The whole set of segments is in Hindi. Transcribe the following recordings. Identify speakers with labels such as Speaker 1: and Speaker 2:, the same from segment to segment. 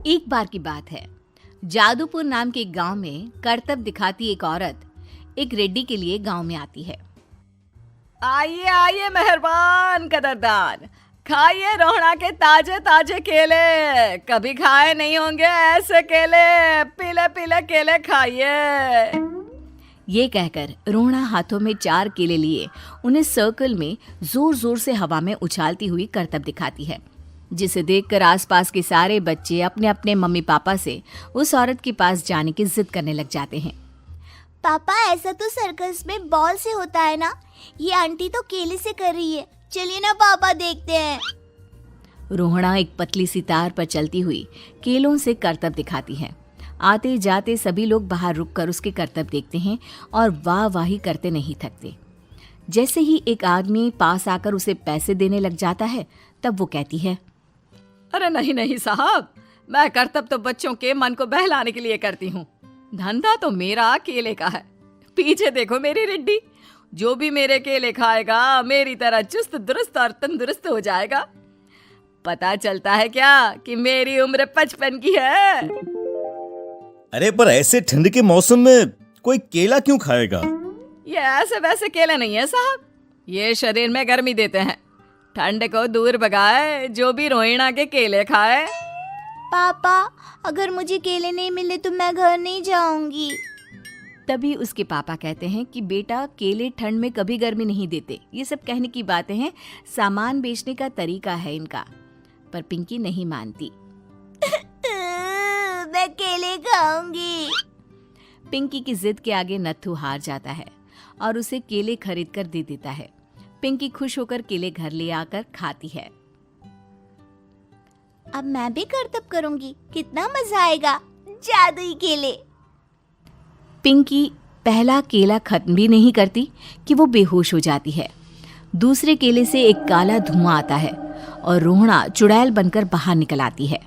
Speaker 1: एक बार की बात है, जादूपुर नाम के एक गांव में करतब दिखाती एक औरत एक रेड्डी के लिए गांव में आती है।
Speaker 2: आइए आइए मेहरबान कदरदान, खाइए रोहड़ा के ताजे ताजे केले। कभी खाए नहीं होंगे ऐसे केले। पीले पीले केले खाइए।
Speaker 1: ये कहकर रोहना हाथों में 4 केले लिए उन्हें सर्कल में जोर जोर से हवा में उछालती हुई करतब दिखाती है, जिसे देखकर आसपास के सारे बच्चे अपने अपने मम्मी पापा से उस औरत के पास जाने की जिद करने लग जाते हैं।
Speaker 3: पापा, ऐसा तो सर्कस में बॉल से होता है ना, ये आंटी तो केले से कर रही है। चलिए ना पापा, देखते हैं।
Speaker 1: रोहना एक पतली सी तार पर चलती हुई केलों से करतब दिखाती है। आते जाते सभी लोग बाहर रुककर उसके करतब देखते हैं और वाह वाही करते नहीं थकते। जैसे ही एक आदमी पास आकर उसे पैसे देने लग जाता है, तब वो कहती है,
Speaker 2: अरे नहीं नहीं साहब, मैं करतब तो बच्चों के मन को बहलाने के लिए करती हूँ। धंधा तो मेरा केले का है। पीछे देखो मेरी रिड्डी, जो भी मेरे केले खाएगा मेरी तरह चुस्त दुरुस्त और तंदुरुस्त हो जाएगा। पता चलता है क्या कि मेरी उम्र 55 की है।
Speaker 4: अरे पर ऐसे ठंड के मौसम में कोई केला क्यों खाएगा?
Speaker 2: ये ऐसे वैसे केले नहीं है साहब, ये शरीर में गर्मी देते हैं। ठंड को दूर भगाए जो भी रोहिणा के केले खाए।
Speaker 3: पापा, अगर मुझे केले नहीं मिले तो मैं घर नहीं जाऊंगी।
Speaker 1: तभी उसके पापा कहते हैं कि बेटा, केले ठंड में कभी गर्मी नहीं देते। ये सब कहने की बातें हैं, सामान बेचने का तरीका है इनका। पर पिंकी नहीं मानती।
Speaker 3: मैं केले खाऊंगी।
Speaker 1: पिंकी की जिद के आगे नत्थू हार जाता है और उसे केले खरीद कर दे देता है। पिंकी खुश होकर केले घर ले आकर खाती है।
Speaker 3: अब मैं भी करतब करूंगी, कितना मजा आएगा। जादुई केले।
Speaker 1: पिंकी पहला केला खत्म भी नहीं करती कि वो बेहोश हो जाती है। दूसरे केले से एक काला धुआं आता है और रोहना चुड़ैल बनकर बाहर निकल आती है।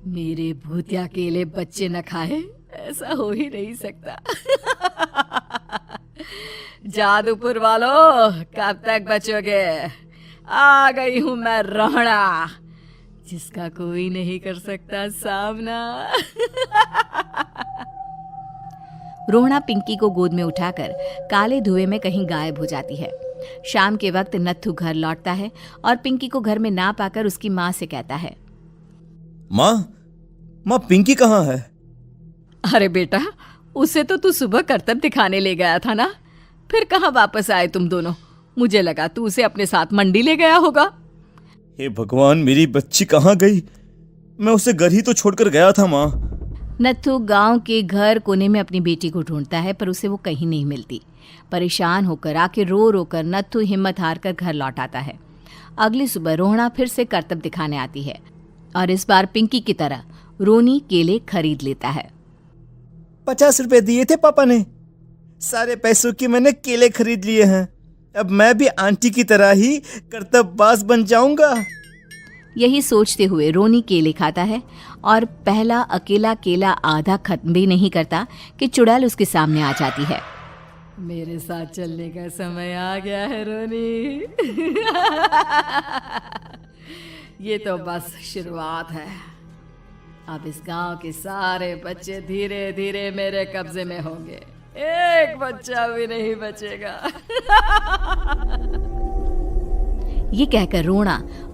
Speaker 2: मेरे भूतिया केले बच्चे न खाए, ऐसा हो ही नहीं सकता। जादूपुर वालों, कब तक बचोगे? आ गई हूं मैं रोहना, जिसका कोई नहीं कर सकता सामना।
Speaker 1: रोहना पिंकी को गोद में उठाकर काले धुएं में कहीं गायब हो जाती है। शाम के वक्त नत्थू घर लौटता है और पिंकी को घर में ना पाकर उसकी माँ से कहता है,
Speaker 4: माँ पिंकी कहाँ है?
Speaker 2: अरे बेटा, उसे तो तू सुबह करतब दिखाने ले गया था ना, फिर कहाँ वापस आए तुम दोनों? मुझे लगा तू उसे अपने साथ मंडी ले गया होगा।
Speaker 4: हे भगवान, मेरी बच्ची कहाँ गई? मैं उसे घर ही तो छोड़कर गया था माँ।
Speaker 1: नत्थू गांव के घर कोने में अपनी बेटी को ढूंढता है, पर उसे वो कहीं नहीं मिलती। परेशान होकर आखिर रो रो कर नत्थू हिम्मत हार कर घर लौट आता है। अगली सुबह रोहना फिर से करतब दिखाने आती है और इस बार पिंकी की तरह रोनी केले खरीद लेता है।
Speaker 4: 50 रुपए दिए थे पापा ने, सारे पैसों की मैंने केले खरीद लिए हैं। अब मैं भी आंटी की तरह ही करतबबाज बन जाऊंगा।
Speaker 1: यही सोचते हुए रोनी केले खाता है और पहला अकेला केला आधा खत्म भी नहीं करता कि चुड़ैल उसके सामने आ जाती है।
Speaker 2: मेरे साथ चलने का समय आ गया है रोनी। ये तो बस शुरुआत है। अब इस गांव के सारे बच्चे धीरे धीरे मेरे कब्जे में होंगे, एक बच्चा भी नहीं बचेगा।
Speaker 1: ये कहकर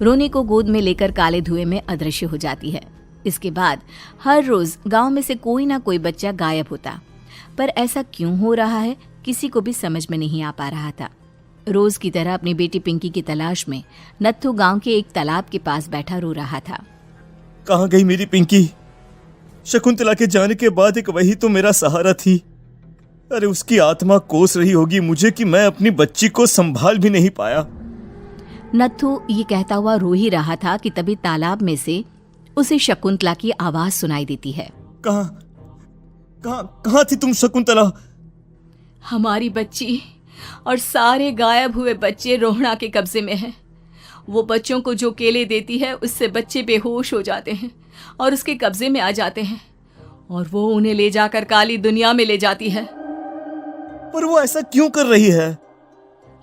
Speaker 1: रोनी को गोद में लेकर काले धुएं में अदृश्य हो जाती है। इसके बाद हर रोज गांव में से कोई ना कोई बच्चा गायब होता, पर ऐसा क्यों हो रहा है किसी को भी समझ में नहीं आ पा रहा था। रोज की तरह अपनी बेटी पिंकी की तलाश में नत्थू गांव के एक तालाब के पास बैठा रो रहा था।
Speaker 4: कहाँ गई मेरी पिंकी? शकुंतला के जाने के बाद एक वही तो मेरा सहारा थी। अरे उसकी आत्मा कोस रही होगी मुझे कि मैं अपनी बच्ची को संभाल भी नहीं पाया।
Speaker 1: नत्थू ये कहता हुआ रो ही रहा था कि तभी तालाब में से उसे शकुंतला की आवाज सुनाई देती है।
Speaker 4: कहाँ थी तुम शकुंतला?
Speaker 2: हमारी बच्ची और सारे गायब हुए बच्चे रोहना के कब्जे में हैं। वो बच्चों को जो केले देती है उससे बच्चे बेहोश हो जाते हैं और उसके कब्जे में आ जाते हैं और वो उन्हें ले जाकर काली दुनिया में ले जाती है।
Speaker 4: पर वो ऐसा क्यों कर रही है?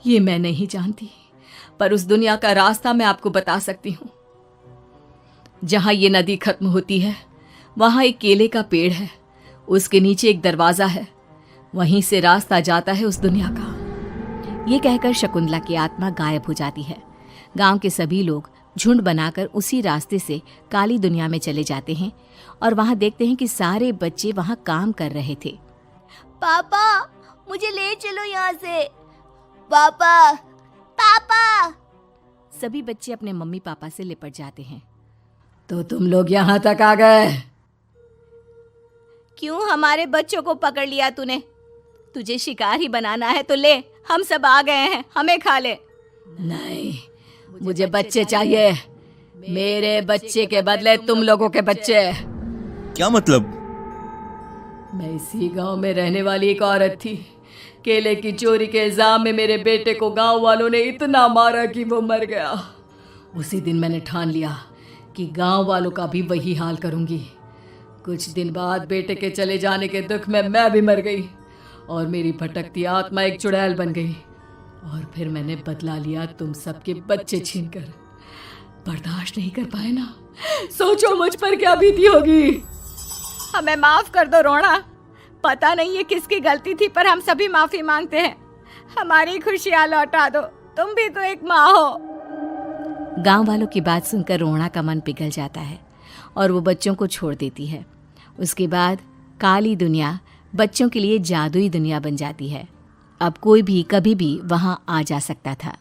Speaker 2: ये मैं नहीं जानती, पर उस दुनिया का रास्ता मैं आपको बता सकती हूँ। जहाँ ये नदी खत्म होती है वहाँ एक केले का पेड़ है, उसके नीचे एक दरवाज़ा है, वहीं से रास्ता जाता है उस दुनिया का।
Speaker 1: ये कहकर शकुंतला की आत्मा गायब हो जाती है। गांव के सभी लोग झुंड बनाकर उसी रास्ते से काली दुनिया में चले जाते हैं और वहां देखते हैं कि सारे बच्चे वहां काम कर रहे थे।
Speaker 3: पापा मुझे ले चलो यहाँ से। पापा पापा।
Speaker 1: सभी बच्चे अपने मम्मी पापा से लिपट जाते हैं।
Speaker 2: तो तुम लोग यहाँ तक आ गए?
Speaker 1: क्यों हमारे बच्चों को पकड़ लिया तूने? तुझे शिकार ही बनाना है तो ले, हम सब आ गए हैं, हमें खा ले।
Speaker 2: नहीं, मुझे बच्चे चाहिए, मेरे बच्चे के बदले तुम लोगों के बच्चे।
Speaker 4: क्या मतलब?
Speaker 2: मैं इसी गांव में रहने वाली एक औरत थी। केले की चोरी के इल्जाम में मेरे बेटे को गांव वालों ने इतना मारा कि वो मर गया। उसी दिन मैंने ठान लिया कि गांव वालों का भी वही हाल करूंगी। कुछ दिन बाद बेटे के चले जाने के दुख में मैं भी मर गई और मेरी भटकती आत्मा एक चुड़ैल बन गई। और फिर मैंने बदला लिया तुम सबके बच्चे छीनकर। बर्दाश्त नहीं कर पाए ना, सोचो मुझ पर क्या बीती होगी।
Speaker 1: हमें माफ कर दो रोना, पता नहीं ये किसकी गलती थी पर हम सभी माफी मांगते हैं। हमारी खुशियां लौटा दो, तुम भी तो एक माँ हो। गांव वालों की बात सुनकर रोना का मन पिघल जाता है और वो बच्चों को छोड़ देती है। उसके बाद काली दुनिया बच्चों के लिए जादुई दुनिया बन जाती है। अब कोई भी कभी भी वहां आ जा सकता था।